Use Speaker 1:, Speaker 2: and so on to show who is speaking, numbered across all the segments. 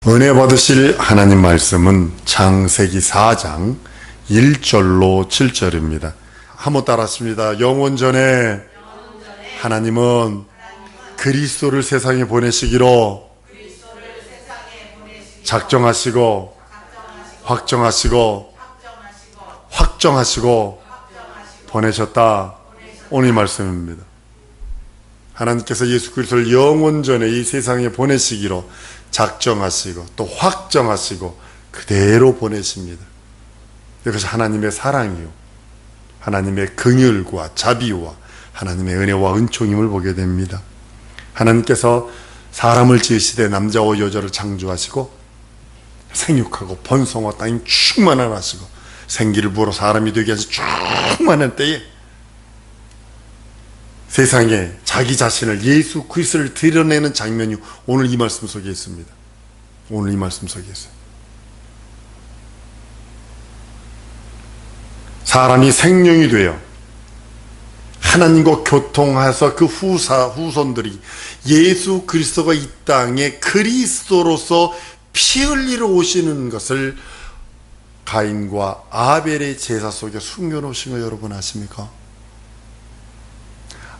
Speaker 1: 은혜 받으실 하나님 말씀은 창세기 4장 1절로 7절입니다. 한번 따라하십니다. 영원 전에 하나님은 그리스도를 세상에 보내시기로 작정하시고 확정하시고 보내셨다. 오늘 말씀입니다. 하나님께서 예수 그리스도를 영원 전에 이 세상에 보내시기로 작정하시고 또 확정하시고 그대로 보내십니다. 이것이 하나님의 사랑이요, 하나님의 긍휼과 자비와 하나님의 은혜와 은총임을 보게 됩니다. 하나님께서 사람을 지으시되 남자와 여자를 창조하시고 생육하고 번성하고 땅이 충만하라 하시고 생기를 부어 사람이 되게 하시 충만할 때에 세상에 자기 자신을 예수 그리스도를 드러내는 장면이 오늘 이 말씀 속에 있습니다. 오늘 이 말씀 속에 있어요. 사람이 생명이 되어 하나님과 교통해서 그 후손들이 예수 그리스도가 이 땅에 그리스도로서 피 흘리러 오시는 것을 가인과 아벨의 제사 속에 숨겨놓으신 거 여러분 아십니까?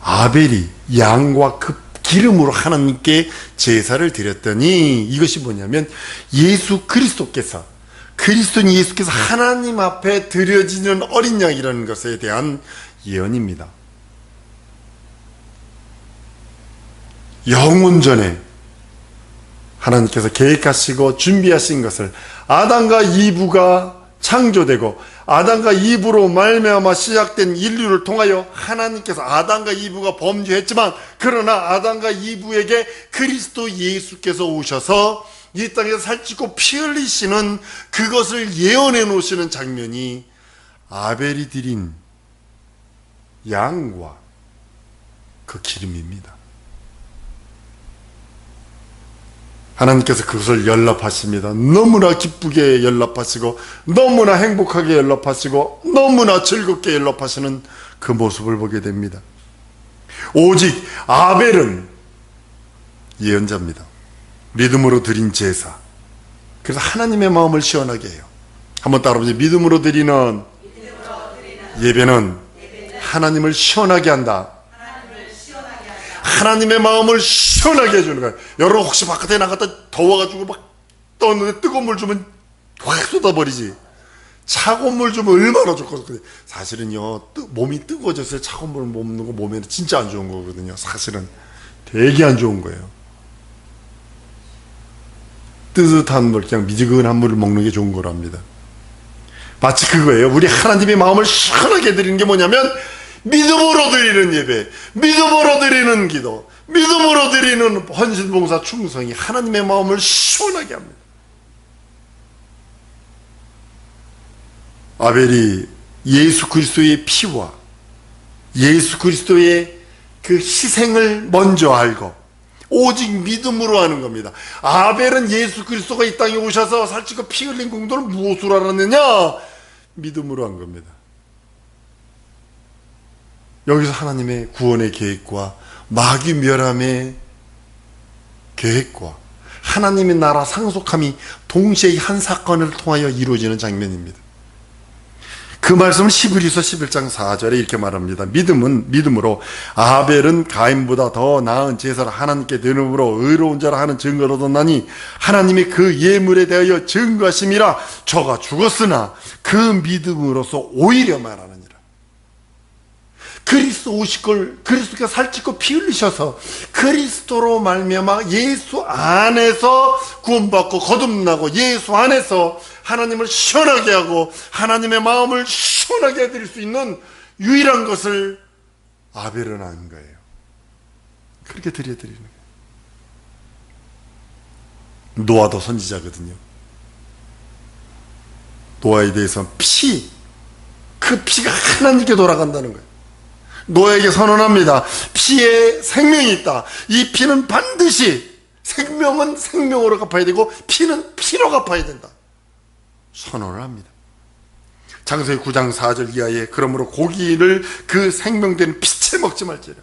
Speaker 1: 아벨이 양과 그 기름으로 하나님께 제사를 드렸더니 이것이 뭐냐면 예수 그리스도께서 그리스도인 예수께서 하나님 앞에 드려지는 어린 양이라는 것에 대한 예언입니다. 영원 전에 하나님께서 계획하시고 준비하신 것을 아담과 이브가 창조되고 아담과 이브로 말미암아 시작된 인류를 통하여 하나님께서 아담과 이브가 범죄했지만 그러나 아담과 이브에게 그리스도 예수께서 오셔서 이 땅에서 살찌고 피 흘리시는 그것을 예언해 놓으시는 장면이 아벨이 드린 양과 그 기름입니다. 하나님께서 그것을 연락하십니다. 너무나 기쁘게 연락하시고 너무나 행복하게 연락하시고 너무나 즐겁게 연락하시는 그 모습을 보게 됩니다. 오직 아벨은 예언자입니다. 믿음으로 드린 제사. 그래서 하나님의 마음을 시원하게 해요. 한번 따라해보세요. 믿음으로 드리는 예배는 하나님을 시원하게 한다. 하나님의 마음을 시원하게 해주는 거예요. 여러분 혹시 바깥에 나갔다 더워가지고 막 떠오는데 뜨거운 물 주면 확 쏟아버리지. 차가운 물 주면 얼마나 좋거든요. 사실은요, 몸이 뜨거워져서 차가운 물 먹는 거 몸에는 진짜 안 좋은 거거든요. 사실은 되게 안 좋은 거예요. 뜨뜻한 물, 그냥 미지근한 물을 먹는 게 좋은 거랍니다. 마치 그거예요. 우리 하나님의 마음을 시원하게 드리는 게 뭐냐면 믿음으로 드리는 예배, 믿음으로 드리는 기도, 믿음으로 드리는 헌신봉사 충성이 하나님의 마음을 시원하게 합니다. 아벨이 예수 그리스도의 피와 예수 그리스도의 그 희생을 먼저 알고 오직 믿음으로 하는 겁니다. 아벨은 예수 그리스도가 이 땅에 오셔서 살찌고 피 흘린 공도를 무엇으로 알았느냐? 믿음으로 한 겁니다. 여기서 하나님의 구원의 계획과 마귀 멸함의 계획과 하나님의 나라 상속함이 동시에 한 사건을 통하여 이루어지는 장면입니다. 그 말씀을 히브리서 11장 4절에 이렇게 말합니다. 믿음으로 아벨은 가인보다 더 나은 제사를 하나님께 드림으로 의로운 자라 하는 증거를 얻었나니 하나님이 그 예물에 대하여 증거하심이라. 저가 죽었으나 그 믿음으로서 오히려 말하느니라. 그리스도 오실 걸 그리스도가 살찌고 피 흘리셔서 그리스도로 말미암아 예수 안에서 구원받고 거듭나고 예수 안에서 하나님을 시원하게 하고 하나님의 마음을 시원하게 해드릴 수 있는 유일한 것을 아벨은 한 거예요. 그렇게 드려드리는 거예요. 노아도 선지자거든요. 노아에 대해서 그 피가 하나님께 돌아간다는 거예요. 노아에게 선언합니다. 피에 생명이 있다. 이 피는 반드시 생명은 생명으로 갚아야 되고 피는 피로 갚아야 된다. 선언을 합니다. 창세기 9장 4절 이하에 그러므로 고기를 그 생명되는 피채 먹지 말지라.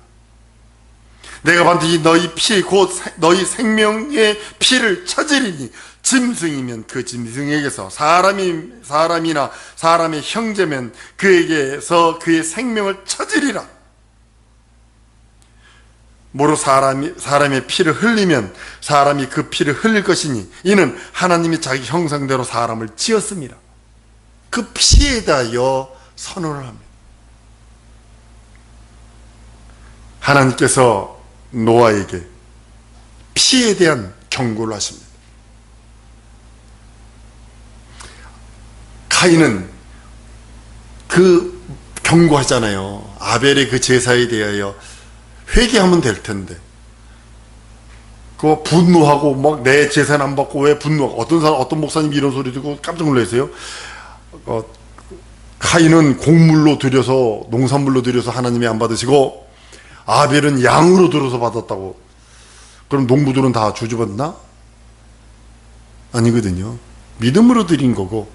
Speaker 1: 내가 반드시 너희 피 곧 너희 생명의 피를 찾으리니 짐승이면 그 짐승에게서 사람이나 사람의 형제면 그에게서 그의 생명을 찾으리라. 모로 사람의 피를 흘리면 사람이 그 피를 흘릴 것이니 이는 하나님이 자기 형상대로 사람을 지었습니다. 그 피에 대하여 선언을 합니다. 하나님께서 노아에게 피에 대한 경고를 하십니다. 카인은 그 경고하잖아요. 아벨의 그 제사에 대하여 회개하면 될 텐데, 그 분노하고 막 내 제사는 안 받고 왜 분노하고, 어떤 목사님이 이런 소리 듣고 깜짝 놀라세요. 카인은 곡물로 드려서, 농산물로 드려서 하나님이 안 받으시고 아벨은 양으로 들어서 받았다고. 그럼 농부들은 다 저주받나? 아니거든요. 믿음으로 드린 거고,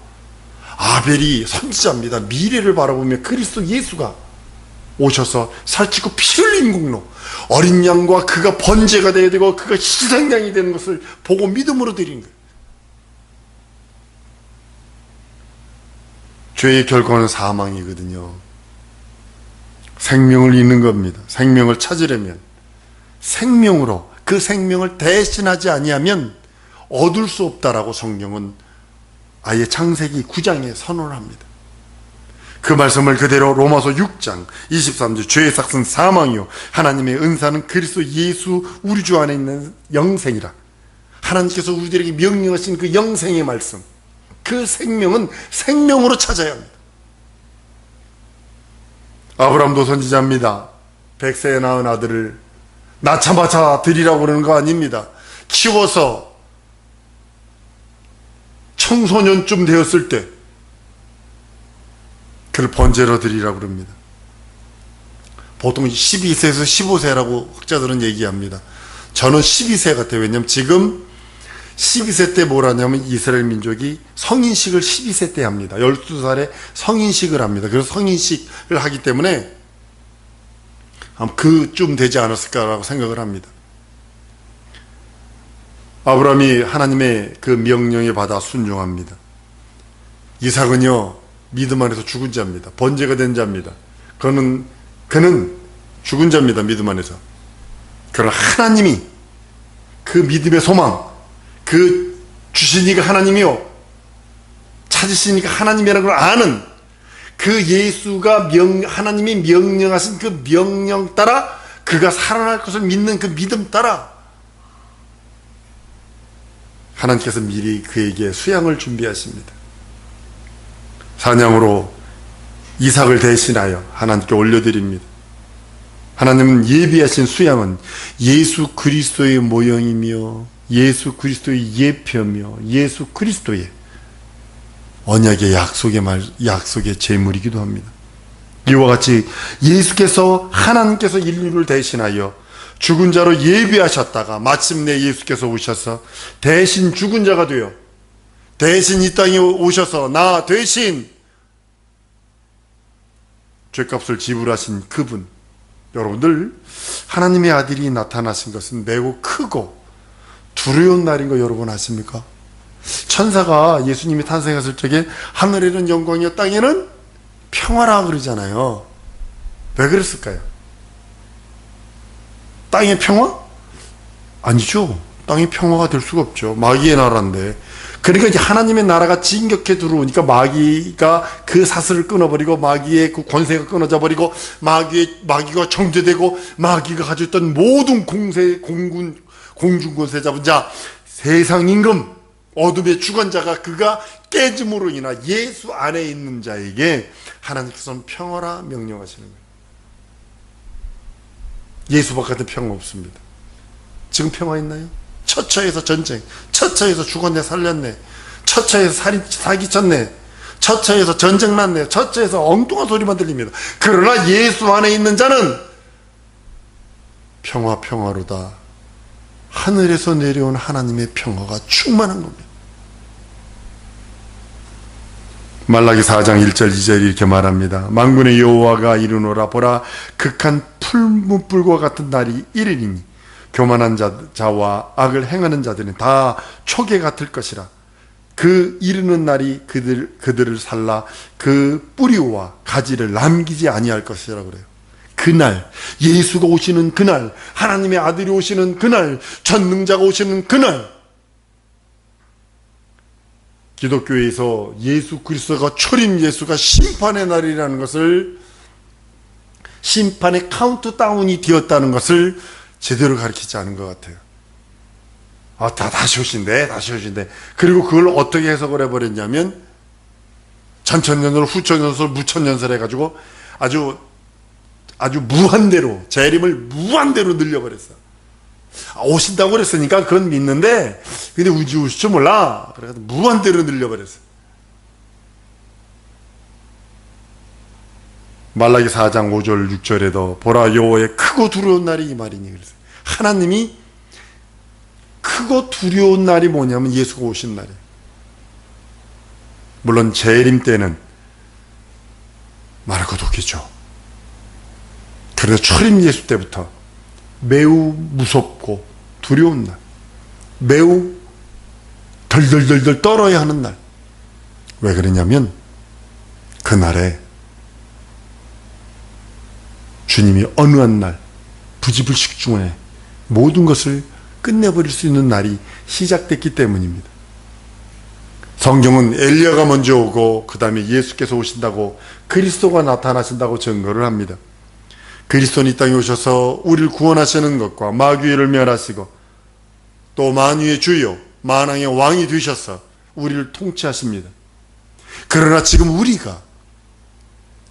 Speaker 1: 아벨이 선지자입니다. 미래를 바라보며 그리스도 예수가 오셔서 살찌고 피 흘린 공로, 어린 양과 그가 번제가 되어야 되고 그가 희생양이 되는 것을 보고 믿음으로 드린 거예요. 죄의 결과는 사망이거든요. 생명을 잃는 겁니다. 생명을 찾으려면 생명으로, 그 생명을 대신하지 아니하면 얻을 수 없다라고 성경은 아예 창세기 9장에 선언을 합니다. 그 말씀을 그대로 로마서 6장 23절 죄의 삭은 사망이요 하나님의 은사는 그리스도 예수 우리 주 안에 있는 영생이라. 하나님께서 우리들에게 명령하신 그 영생의 말씀, 그 생명은 생명으로 찾아야 합니다. 아브라함도 선지자입니다. 100세에 낳은 아들을 낳자마자 드리라고 그러는 거 아닙니다. 키워서 청소년쯤 되었을 때 그를 번제로 드리라고 그럽니다. 보통 12세에서 15세라고 학자들은 얘기합니다. 저는 12세 같아요. 왜냐하면 지금 12세 때 뭘 하냐면 이스라엘 민족이 성인식을 12세 때 합니다. 12살에 성인식을 합니다. 그래서 성인식을 하기 때문에 그쯤 되지 않았을까라고 생각을 합니다. 아브라함이 하나님의 그 명령에 받아 순종합니다. 이삭은요, 믿음 안에서 죽은 자입니다. 번제가 된 자입니다. 그는 죽은 자입니다. 믿음 안에서. 그러나 하나님이 그 믿음의 소망, 그 주시니까 하나님이요, 찾으시니까 하나님이라는 걸 아는 그 예수가 하나님이 명령하신 그 명령 따라 그가 살아날 것을 믿는 그 믿음 따라 하나님께서 미리 그에게 수양을 준비하십니다. 사냥으로 이삭을 대신하여 하나님께 올려드립니다. 하나님은 예비하신 수양은 예수 그리스도의 모형이며 예수 그리스도의 예표며 예수 그리스도의 언약의 약속의 제물이기도 합니다. 이와 같이 하나님께서 인류를 대신하여 죽은 자로 예비하셨다가 마침내 예수께서 오셔서 대신 죽은 자가 되어 대신 이 땅에 오셔서 나 대신 죄값을 지불하신 그분, 여러분들 하나님의 아들이 나타나신 것은 매우 크고 두려운 날인 거 여러분 아십니까? 천사가 예수님이 탄생했을 적에 하늘에는 영광이요 땅에는 평화라 그러잖아요. 왜 그랬을까요? 땅의 평화? 아니죠. 땅의 평화가 될 수가 없죠. 마귀의 나라인데. 그러니까 이제 하나님의 나라가 진격해 들어오니까 마귀가 그 사슬을 끊어버리고 마귀의 그 권세가 끊어져 버리고 마귀가 정죄되고 마귀가 가지고 있던 모든 공중권세 잡은 자, 세상 임금, 어둠의 주관자가 그가 깨짐으로 인하 예수 안에 있는 자에게 하나님께서는 평화라 명령하시는 거예요. 예수 바깥에 평화 없습니다. 지금 평화 있나요? 처처에서 전쟁, 처처에서 죽었네 살렸네, 처처에서 사기쳤네, 처처에서 전쟁 났네, 처처에서 엉뚱한 소리만 들립니다. 그러나 예수 안에 있는 자는 평화로다. 하늘에서 내려온 하나님의 평화가 충만한 겁니다. 말라기 4장 1절 2절 이렇게 말합니다. 만군의 여호와가 이르노라. 보라, 극한 풀무불과 같은 날이 이르리니 교만한 자와 악을 행하는 자들은 다 초계 같을 것이라. 그 이르는 날이 그들을 살라 그 뿌리와 가지를 남기지 아니할 것이라 그래요. 그날, 예수가 오시는 그날, 하나님의 아들이 오시는 그날, 전능자가 오시는 그날, 기독교에서 예수 그리스도가 초림, 예수가 심판의 날이라는 것을, 심판의 카운트다운이 되었다는 것을 제대로 가르치지 않은 것 같아요. 다시 오신대. 그리고 그걸 어떻게 해석을 해버렸냐면, 천천년설, 후천년설, 무천년설 해가지고 아주 무한대로, 재림을 무한대로 늘려버렸어. 오신다고 그랬으니까 그건 믿는데, 근데 우지 오실 줄 몰라. 그래가지고 무한대로 늘려버렸어. 말라기 4장 5절 6절에도 보라, 여호와의 크고 두려운 날이 이 말이니 그랬어요. 하나님이 크고 두려운 날이 뭐냐면 예수가 오신 날이에요. 물론 재림 때는 말할 것도 없겠죠. 그래서 초림 예수 때부터 매우 무섭고 두려운 날, 매우 덜덜덜덜 떨어야 하는 날. 왜 그러냐면 그날에 주님이 어느 한 날 부지불식 중에 모든 것을 끝내버릴 수 있는 날이 시작됐기 때문입니다. 성경은 엘리야가 먼저 오고 그 다음에 예수께서 오신다고, 그리스도가 나타나신다고 증거를 합니다. 그리스도는 이 땅에 오셔서 우리를 구원하시는 것과 마귀를 멸하시고 또 만유의 주요 만왕의 왕이 되셔서 우리를 통치하십니다. 그러나 지금 우리가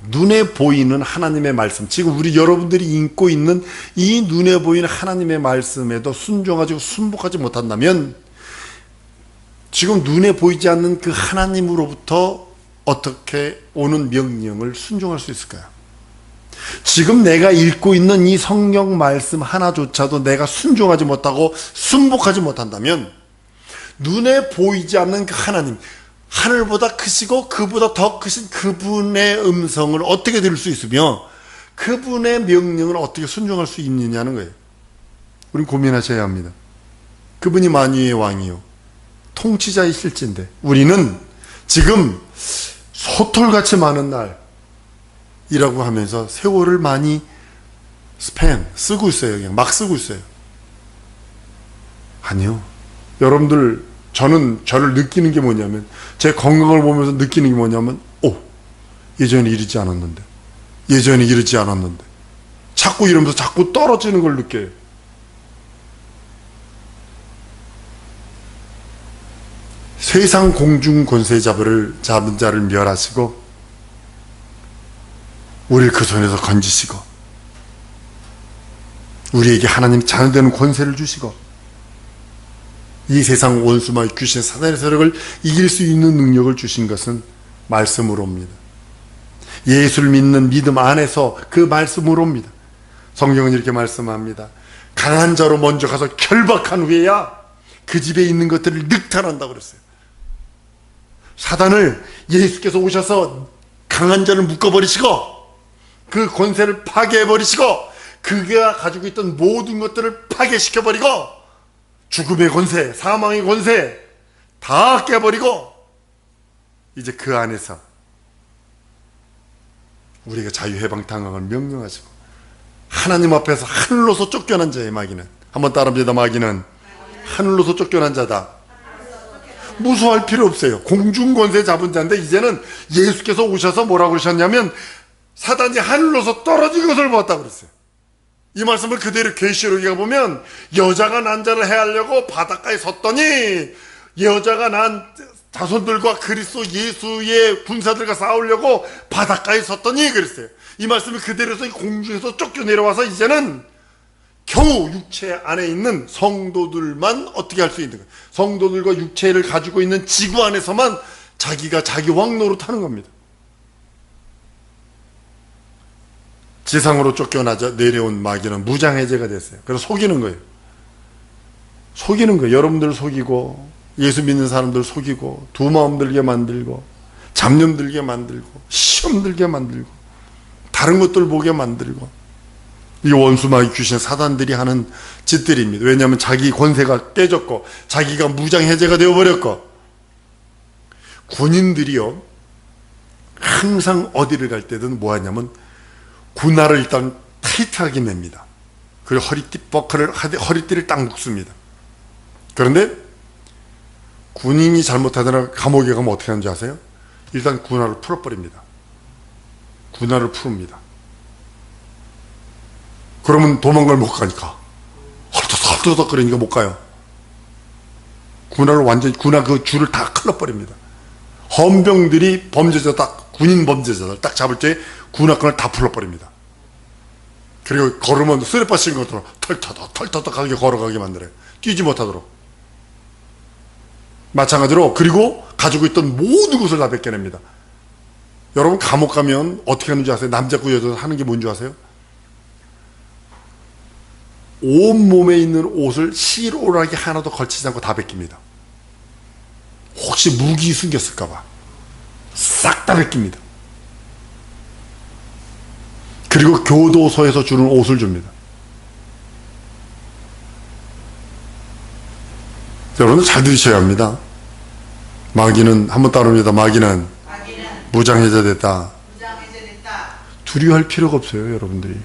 Speaker 1: 눈에 보이는 하나님의 말씀, 지금 우리 여러분들이 읽고 있는 이 눈에 보이는 하나님의 말씀에도 순종하지 순복하지 못한다면 지금 눈에 보이지 않는 그 하나님으로부터 어떻게 오는 명령을 순종할 수 있을까요? 지금 내가 읽고 있는 이 성경 말씀 하나조차도 내가 순종하지 못하고 순복하지 못한다면 눈에 보이지 않는 그 하나님, 하늘보다 크시고 그보다 더 크신 그분의 음성을 어떻게 들을 수 있으며 그분의 명령을 어떻게 순종할 수 있느냐는 거예요. 우린 고민하셔야 합니다. 그분이 만유의 왕이요 통치자이실진데 우리는 지금 소털같이 많은 날이라고 하면서 세월을 많이 쓰고 있어요. 그냥 막 쓰고 있어요. 아니요. 여러분들, 저를 느끼는 게 뭐냐면, 제 건강을 보면서 느끼는 게 뭐냐면, 예전에 이러지 않았는데, 자꾸 이러면서 자꾸 떨어지는 걸 느껴요. 세상 공중 권세 잡은 자를 멸하시고 우리를 그 손에서 건지시고 우리에게 하나님 자녀되는 권세를 주시고 이 세상 원수마귀 귀신 사단의 세력을 이길 수 있는 능력을 주신 것은 말씀으로입니다. 예수를 믿는 믿음 안에서 그 말씀으로입니다. 성경은 이렇게 말씀합니다. 강한 자로 먼저 가서 결박한 후에야 그 집에 있는 것들을 늑탈한다고 그랬어요. 사단을 예수께서 오셔서 강한 자를 묶어버리시고 그 권세를 파괴해버리시고 그가 가지고 있던 모든 것들을 파괴시켜버리고 죽음의 권세, 사망의 권세 다 깨버리고 이제 그 안에서 우리가 자유해방당함을 명령하시고 하나님 앞에서 하늘로서 쫓겨난 자의 마귀는, 한번 따라합니다. 마귀는 하늘로서 쫓겨난 자다. 무서워할 필요 없어요. 공중권세 잡은 자인데 이제는 예수께서 오셔서 뭐라고 그러셨냐면 사단이 하늘로서 떨어진 것을 보았다고 그랬어요. 이 말씀을 그대로 계시록에 보면 여자가 난 자를 해하려고 바닷가에 섰더니 여자가 난 자손들과 그리스도 예수의 군사들과 싸우려고 바닷가에 섰더니 그랬어요. 이 말씀을 그대로서 공중에서 쫓겨 내려와서 이제는 겨우 육체 안에 있는 성도들만 어떻게 할 수 있는 거예요. 성도들과 육체를 가지고 있는 지구 안에서만 자기가 자기 왕노릇 하는 겁니다. 지상으로 쫓겨나자 내려온 마귀는 무장해제가 됐어요. 그래서 속이는 거예요. 여러분들 속이고 예수 믿는 사람들 속이고 두 마음 들게 만들고 잡념 들게 만들고, 시험 들게 만들고, 다른 것들 보게 만들고, 이 원수 마귀 귀신 사단들이 하는 짓들입니다. 왜냐하면 자기 권세가 깨졌고 자기가 무장해제가 되어버렸고, 군인들이요 항상 어디를 갈 때든 뭐 하냐면 군화를 일단 타이트하게 맵니다. 그리고 허리띠를 딱 묶습니다. 그런데 군인이 잘못하거나 감옥에 가면 어떻게 하는지 아세요? 일단 군화를 풀어버립니다. 군화를 풉니다. 그러면 도망갈 못 가니까 헐떡헐떡 거리니까 못 가요. 군화 그 줄을 다 클러버립니다. 헌병들이 범죄자 군인 범죄자들 딱 잡을 때 군화끈을 다 풀어버립니다. 그리고 걸으면 쓰레빠 씌는 것처럼 털터덕하게 걸어가게 만들어요. 뛰지 못하도록. 마찬가지로 그리고 가지고 있던 모든 것을 다 벗겨냅니다. 여러분 감옥 가면 어떻게 하는지 아세요? 남자고 여자도 하는 게 뭔지 아세요? 온몸에 있는 옷을 실오라기 하나도 걸치지 않고 다 벗깁니다. 혹시 무기 숨겼을까봐 싹 다 벗깁니다. 그리고 교도소에서 주는 옷을 줍니다. 여러분들 잘 들으셔야 합니다. 마귀는 한번 따릅니다. 마귀는 무장해제됐다. 두려워할 필요가 없어요. 여러분들이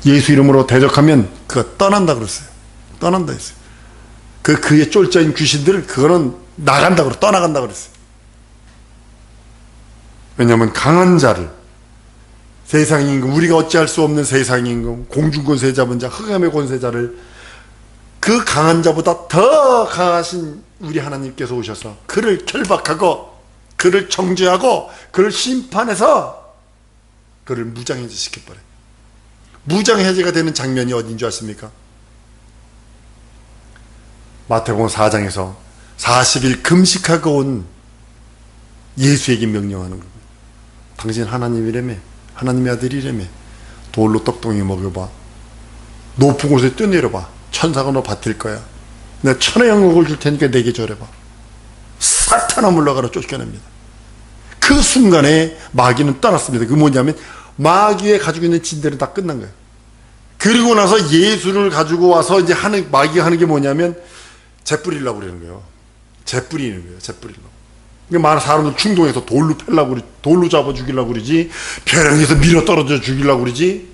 Speaker 1: 예수 이름으로 대적하면 그가 떠난다 그랬어요. 떠난다 했어요. 그의 쫄자인 귀신들 그거는 나간다 그랬어요. 떠나간다 그랬어요. 왜냐하면 강한 자를, 세상의 임금, 우리가 어찌할 수 없는 세상의 임금, 공중 권세 잡은 자, 흑암의 권세자를 그 강한 자보다 더 강하신 우리 하나님께서 오셔서 그를 결박하고 그를 정죄하고 그를 심판해서 그를 무장해제 시켜버려요. 무장해제가 되는 장면이 어딘 줄 아십니까? 마태복음 4장에서 40일 금식하고 온 예수에게 명령하는 겁니다. 당신 하나님이라며, 하나님의 아들이라며, 돌로 떡덩이 먹여봐, 높은 곳에 뛰어내려봐, 천사가 너 받을 거야, 내가 천의 영광을 줄 테니까 내게 절해봐. 사탄아 물러가라 쫓겨냅니다. 그 순간에 마귀는 떠났습니다. 그 뭐냐면 마귀의 가지고 있는 진대는 다 끝난 거예요. 그리고 나서 예수를 가지고 와서 이제 마귀가 하는 게 뭐냐면 재 뿌리려고 그러는 거예요. 재 뿌리는 거예요. 재 뿌리려고. 많은 사람들 충동해서 돌로 잡아 죽이려고 그러지, 벼랑에서 밀어 떨어져 죽이려고 그러지.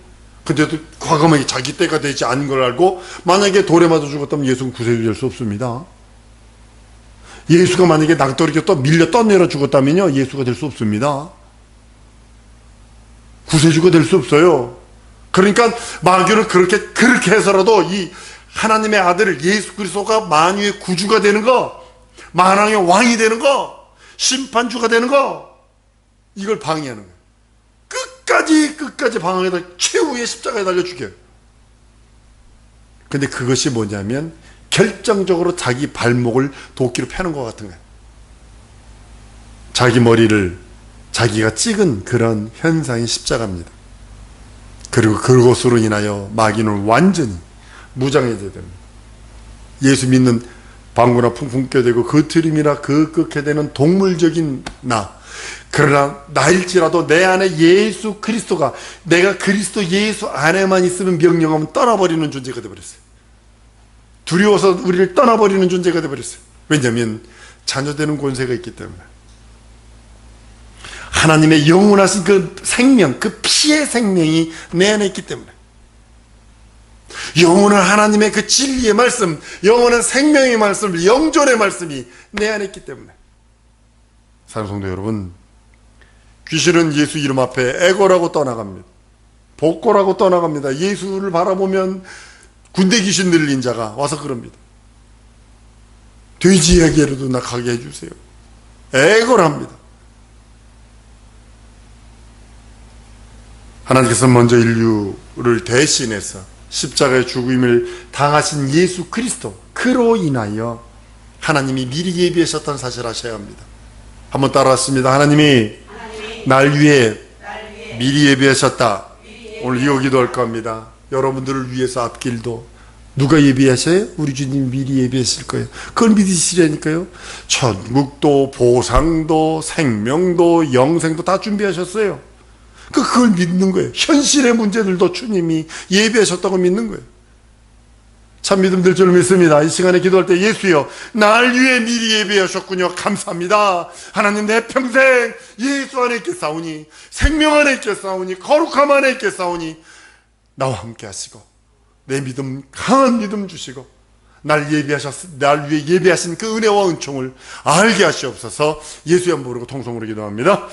Speaker 1: 근데도 과감하게 자기 때가 되지 않은 걸 알고, 만약에 돌에 맞아 죽었다면 예수는 구세주가 될 수 없습니다. 예수가 만약에 낭떠러지에 밀려 떠내려 죽었다면요, 예수가 될 수 없습니다. 구세주가 될 수 없어요. 그러니까 마귀는 그렇게 해서라도 이 하나님의 아들 예수 그리스도가 만유의 구주가 되는 거, 만왕의 왕이 되는 거, 심판주가 되는 거, 이걸 방해하는 거예요. 끝까지 방황에다 최후의 십자가에 달려 죽여요. 근데 그것이 뭐냐면 결정적으로 자기 발목을 도끼로 패는 것 같은 거예요. 자기 머리를 자기가 찍은 그런 현상이 십자가입니다. 그리고 그것으로 인하여 마귀는 완전히 무장해제야 됩니다. 예수 믿는 방구나 풍풍 껴대고 그 트림이나 그 끄게 되는 동물적인 나, 그러나 나일지라도 내 안에 예수 그리스도가, 내가 그리스도 예수 안에만 있으면 명령하면 떠나버리는 존재가 되어버렸어요. 두려워서 우리를 떠나버리는 존재가 되어버렸어요. 왜냐하면 자녀되는 권세가 있기 때문에. 하나님의 영원하신 그 생명, 그 피의 생명이 내 안에 있기 때문에. 영원한 하나님의 그 진리의 말씀, 영원한 생명의 말씀, 영존의 말씀이 내 안에 있기 때문에. 사랑하는 성도 여러분, 귀신은 예수 이름 앞에 애고라고 떠나갑니다. 복고라고 떠나갑니다. 예수를 바라보면 군대 귀신 들린 자가 와서 그럽니다. 돼지에게로도 나 가게 해주세요. 애고랍니다. 하나님께서 먼저 인류를 대신해서 십자가의 죽음을 당하신 예수 그리스도, 그로 인하여 하나님이 미리 예비하셨다는 사실을 아셔야 합니다. 한번 따라왔습니다. 하나님이 날 위해 미리 예비하셨다. 오늘 이거 기도할 겁니다. 여러분들을 위해서 앞길도 누가 예비하셔요? 우리 주님 미리 예비했을 거예요. 그걸 믿으시라니까요. 천국도 보상도 생명도 영생도 다 준비하셨어요. 그걸 믿는 거예요. 현실의 문제들도 주님이 예비하셨다고 믿는 거예요. 참 믿음 될 줄 믿습니다. 이 시간에 기도할 때 예수여 날 위해 미리 예비하셨군요. 감사합니다. 하나님 내 평생 예수 안에 있겠사오니 생명 안에 있겠사오니 거룩함 안에 있겠사오니 나와 함께 하시고 내 믿음 강한 믿음 주시고 날 위해 예비하신 그 은혜와 은총을 알게 하시옵소서. 예수의 이름 부르고 통성으로 기도합니다.